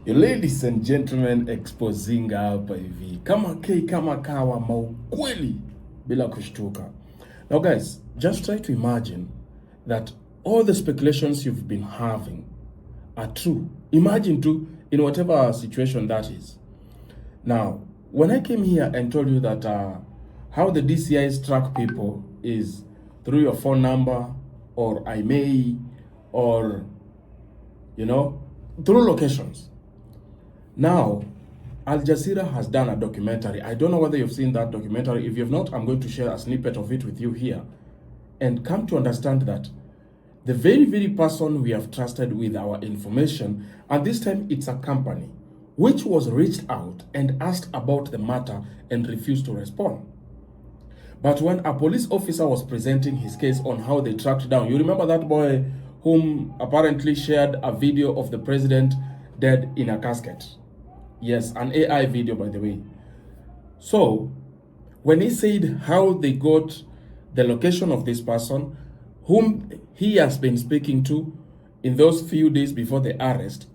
Ladies and gentlemen, exposing hapa hivi kama kama kawa maukweli bila kushtuka. Now guys, just try to imagine that all the speculations you've been having are true. Imagine too, in whatever situation that is. Now, when I came here and told you that how the DCIs track people is through your phone number or IMEI or, through locations. Now, Aljazeera has done a documentary. I don't know whether you've seen that documentary. If you've not, I'm going to share a snippet of it with you here. And come to understand that the very, very person we have trusted with our information, and this time it's a company, which was reached out and asked about the matter and refused to respond. But when a police officer was presenting his case on how they tracked down, you remember that boy whom apparently shared a video of the president dead in a casket? Yes, an AI video, by the way. So, when he said how they got the location of this person, whom he has been speaking to in those few days before the arrest,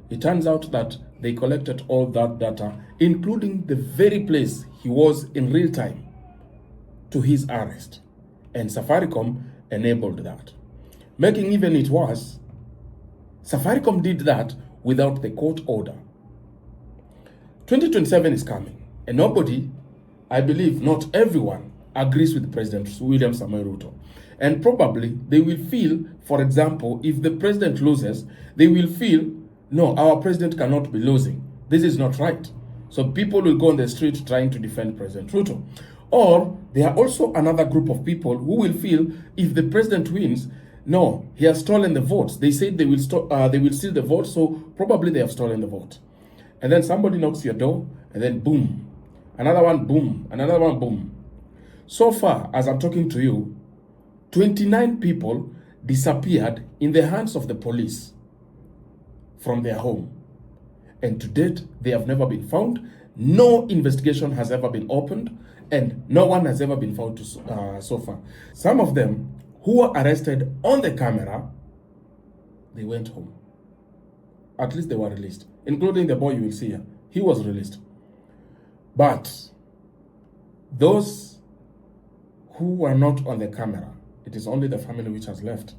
it turns out that they collected all that data, including the very place he was in real time to his arrest. And Safaricom enabled that. Making even it worse, Safaricom did that without the court order. 2027 is coming, and nobody, I believe not everyone, agrees with President William Samoei Ruto. And probably they will feel, for example, if the president loses, they will feel, no, our president cannot be losing. This is not right. So people will go on the street trying to defend President Ruto. Or there are also another group of people who will feel if the president wins, no, he has stolen the votes. They said they will steal the vote, so probably they have stolen the vote. And then somebody knocks your door, and then boom, another one, boom, another one, boom. So far, as I'm talking to you, 29 people disappeared in the hands of the police from their home. And to date, they have never been found. No investigation has ever been opened, and no one has ever been found so far. Some of them who were arrested on the camera, they went home. At least they were released, including the boy you will see here. He was released. But those who were not on the camera, it is only the family which has left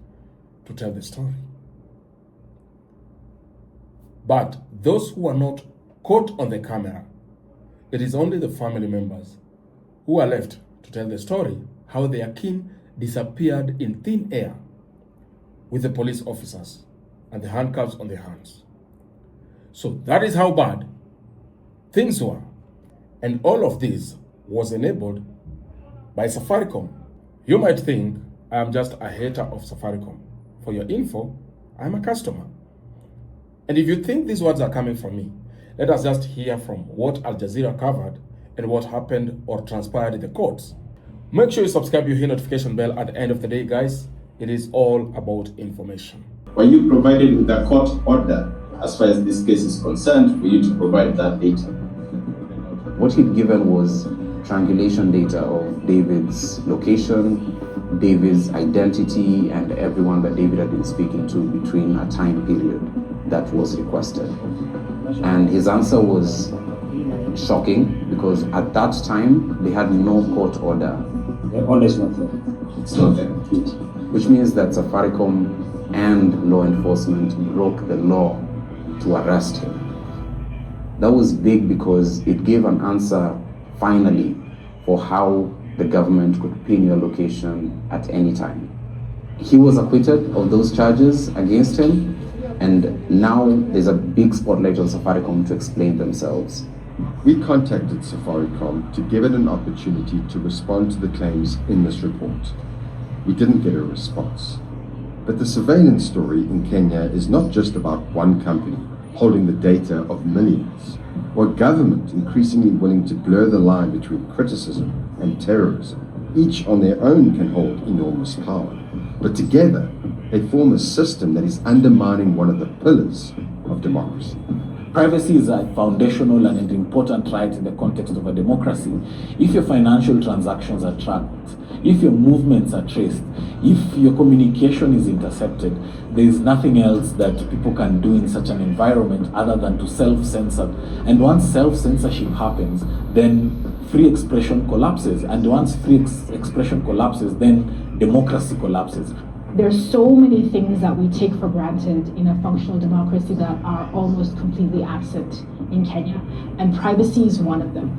to tell the story. But those who are not caught on the camera, it is only the family members who are left to tell the story, how their kin disappeared in thin air with the police officers and the handcuffs on their hands. So that is how bad things were. And all of this was enabled by Safaricom. You might think I am just a hater of Safaricom. For your info, I'm a customer. And if you think these words are coming from me, let us just hear from what Al Jazeera covered and what happened or transpired in the courts. Make sure you subscribe, you hit notification bell at the end of the day, guys. It is all about information. Were you provided with a court order as far as this case is concerned for you to provide that data? What he'd given was triangulation data of David's location, David's identity, and everyone that David had been speaking to between a time period that was requested. And his answer was shocking because at that time they had no court order. The order is not there. It's not there. Which means that Safaricom and law enforcement broke the law to arrest him. That was big because it gave an answer finally for how the government could pin your location at any time. He was acquitted of those charges against him, and now there's a big spotlight on Safaricom to explain themselves. We contacted Safaricom to give it an opportunity to respond to the claims in this report. We didn't get a response. But the surveillance story in Kenya is not just about one company holding the data of millions, or a government increasingly willing to blur the line between criticism and terrorism. Each on their own can hold enormous power, but together they form a system that is undermining one of the pillars of democracy. Privacy is a foundational and an important right in the context of a democracy. If your financial transactions are tracked, if your movements are traced, if your communication is intercepted, there is nothing else that people can do in such an environment other than to self-censor. And once self-censorship happens, then free expression collapses. And once free expression collapses, then democracy collapses. There's so many things that we take for granted in a functional democracy that are almost completely absent in Kenya, and privacy is one of them.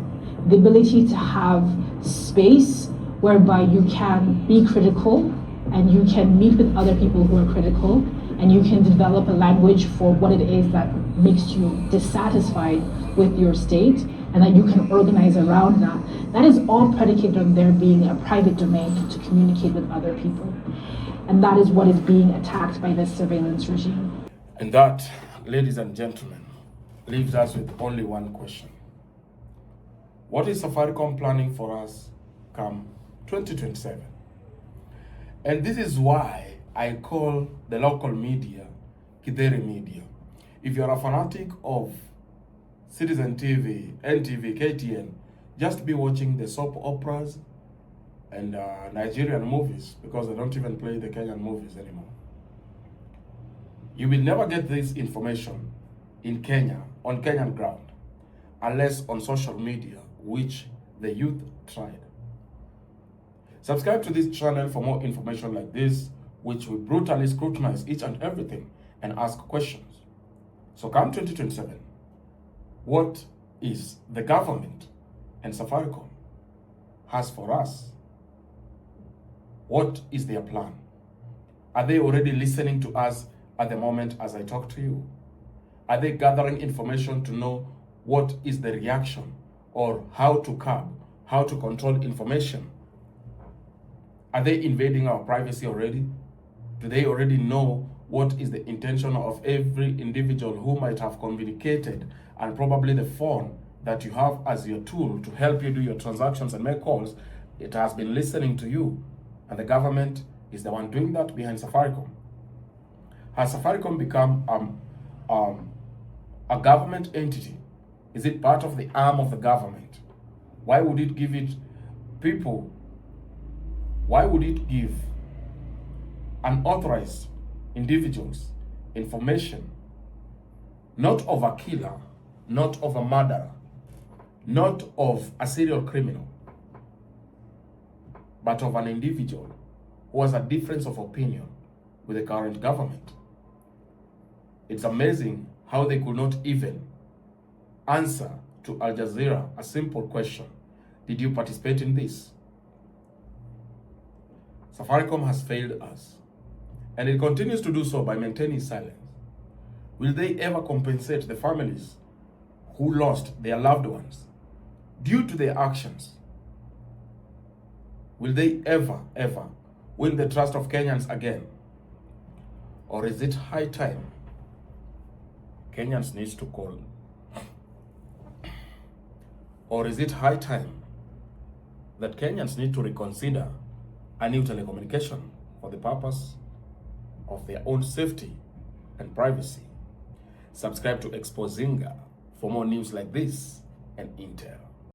The ability to have space whereby you can be critical and you can meet with other people who are critical, and you can develop a language for what it is that makes you dissatisfied with your state, and that you can organize around that. That is all predicated on there being a private domain to communicate with other people. And that is what is being attacked by this surveillance regime. And that, ladies and gentlemen, leaves us with only one question. What is Safaricom planning for us come 2027? And this is why I call the local media Kidere media. If you're a fanatic of Citizen TV, NTV, KTN, just be watching the soap operas and Nigerian movies, because they don't even play the Kenyan movies anymore. You will never get this information in Kenya, on Kenyan ground, unless on social media, which the youth tried. Subscribe to this channel for more information like this, which will brutally scrutinize each and everything and ask questions. So come 2027, what is the government and Safaricom has for us? What is their plan? Are they already listening to us at the moment as I talk to you? Are they gathering information to know what is the reaction or how to curb, how to control information? Are they invading our privacy already? Do they already know what is the intention of every individual who might have communicated, and probably the phone that you have as your tool to help you do your transactions and make calls, it has been listening to you? And the government is the one doing that behind Safaricom. Has Safaricom become a government entity? Is it part of the arm of the government? Why would it give it people? Why would it give unauthorized individuals information, not of a killer, not of a murderer, not of a serial criminal, but of an individual who has a difference of opinion with the current government? It's amazing how they could not even answer to Aljazeera a simple question. Did you participate in this? Safaricom has failed us, and it continues to do so by maintaining silence. Will they ever compensate the families who lost their loved ones due to their actions? Will they ever win the trust of Kenyans again? Or is it high time Kenyans needs to call? Or is it high time that Kenyans need to reconsider a new telecommunication for the purpose of their own safety and privacy? Subscribe to 𝐜𝐶𝐳𝐵 for more news like this and intel.